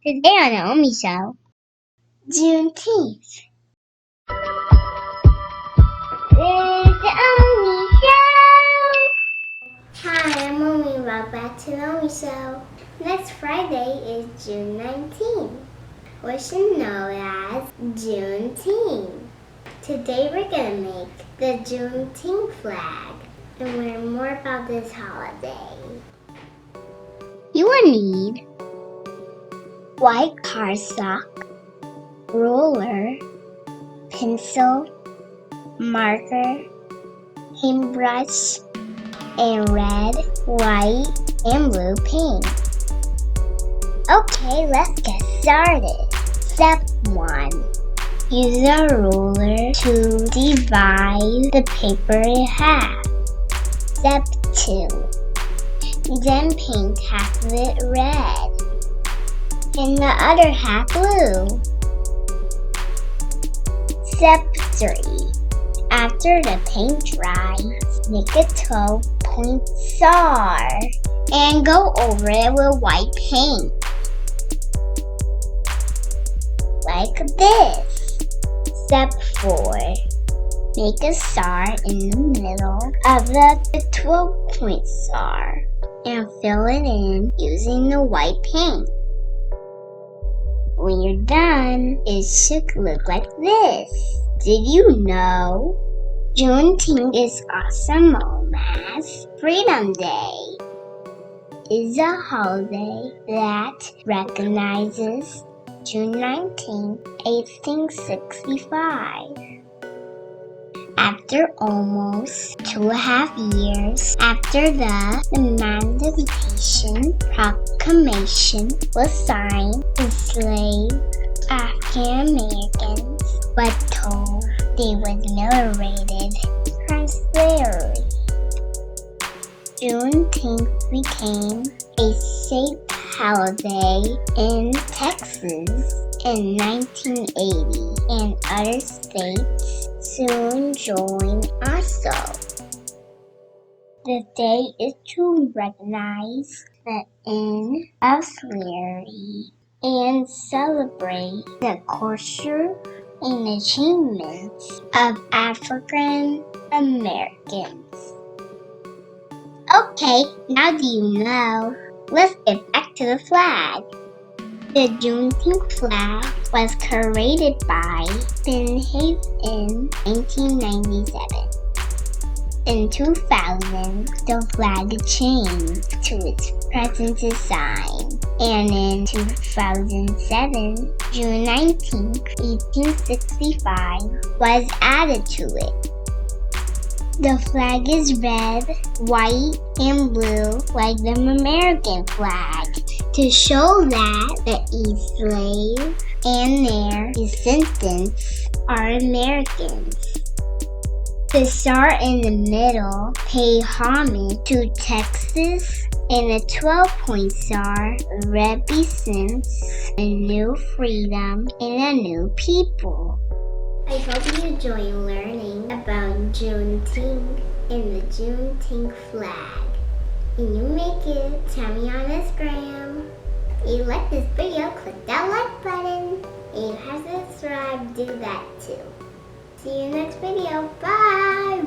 Today on the OMI Show, Juneteenth. It's the OMI Show! Hi, I'm OMI. Welcome back to the OMI Show. Next Friday is June 19th, also known as Juneteenth. Today we're going to make the Juneteenth Flag and learn more about this holiday. You will need white cardstock, ruler, pencil, marker, paintbrush, and red, white, and blue paint. Okay, let's get started. Step 1. Use a ruler to divide the paper in half. Step 2. Then paint half of it red and the other half blue. Step 3. After the paint dries, make a 12-point star and go over it with white paint. Like this. Step 4. Make a star in the middle of the 12-point star and fill it in using the white paint. When you're done, it should look like this. Did you know Juneteenth is also known as Freedom Day? It's a holiday that recognizes June 19, 1865. After almost 2.5 years after the Emancipation Proclamation was signed, enslaved African Americans were told they were liberated from slavery. Juneteenth became a state holiday in Texas in 1980, and other states soon joined also. The day is to recognize the end of slavery and celebrate the culture and achievements of African Americans. Okay, now do you know? Let's get back to the flag. The Juneteenth flag was created by Ben Hayes in 1997. In 2000, the flag changed to its present design, and in 2007, June 19, 1865 was added to it. The flag is red, white, and blue like the American flag to show that the enslaved and their descendants are Americans. The star in the middle pays homage to Texas, and the 12-point star represents a new freedom and a new people. I hope you enjoy learning about Juneteenth and the Juneteenth flag. And you make it, tell me on Instagram. If you like this video, click that like button. And if you haven't subscribed, do that too. See you next video. Bye!